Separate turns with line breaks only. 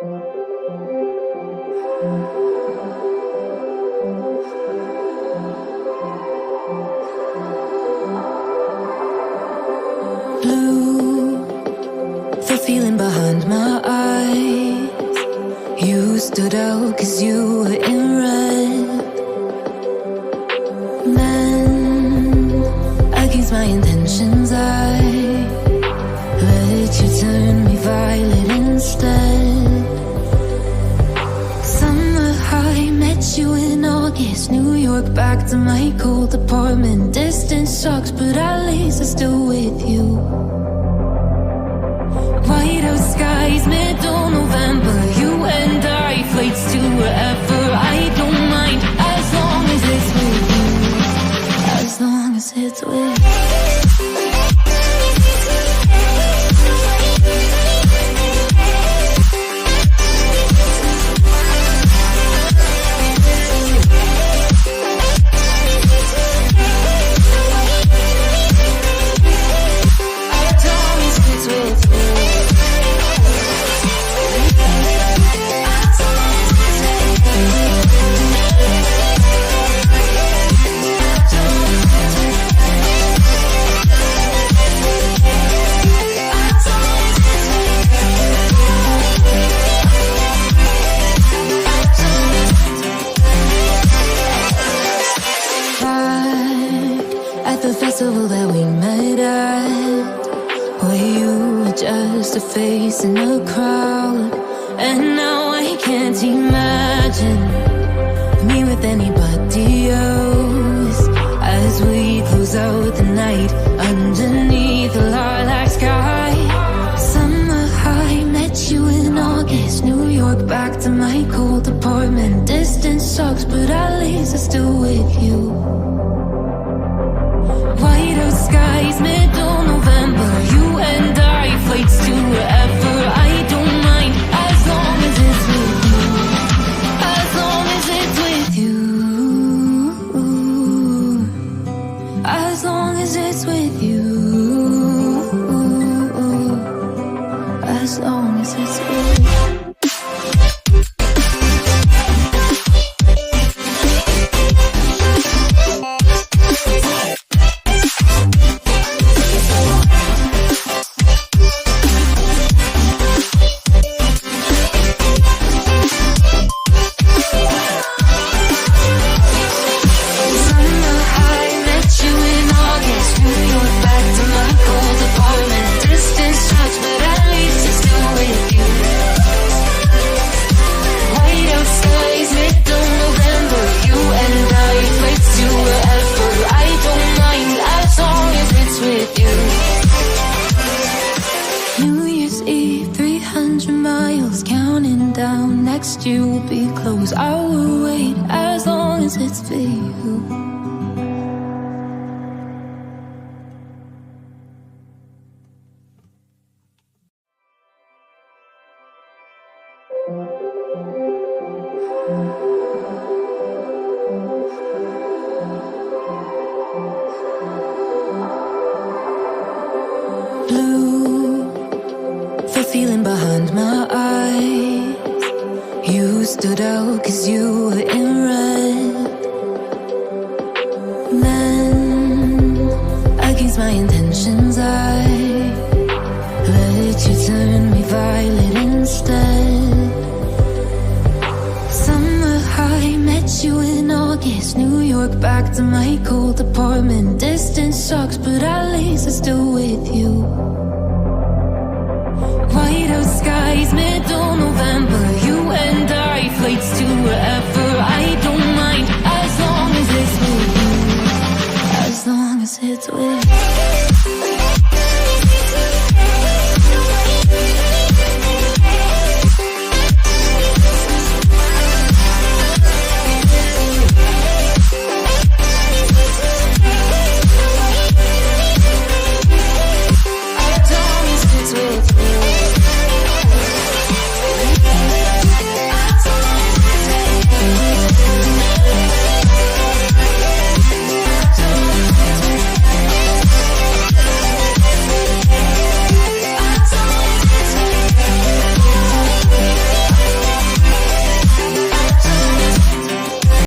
Blue, the feeling behind my eyes. You stood out 'cause you were in red. Men, against my intentions, I let you turn me violet instead. Summer high, met you in August. New York, back to my cold apartment. Distance sucks, but at least I'm still with you. White out skies, middle November. You and I, flights to wherever. I don't mind, as long as it's with you. As long as it's with you. The festival that we met at, where you were just a face in a crowd. And now I can't imagine me with anybody else, as we close out the night underneath the lilac sky. Summer high, met you in August. New York, back to my cold apartment. Distance sucks, but at least I'm still with you. White out skies, middle November. You and I, flights to wherever. I don't mind, as long as it's with you. As long as it's with you. As long as it's with you. As long as it's with you. Next you will be close. I will wait as long as it's for you. Blue, the feeling behind my eyes. You stood out 'cause you were in red. Men, against my intentions, I let you turn me violet instead. Summer high, met you in August. New York, back to my cold apartment. Distance sucks, but at least I'm still with you. White out skies, middle November. You and I, flights to wherever. I don't mind, as long as it's with you. As long as it's with you.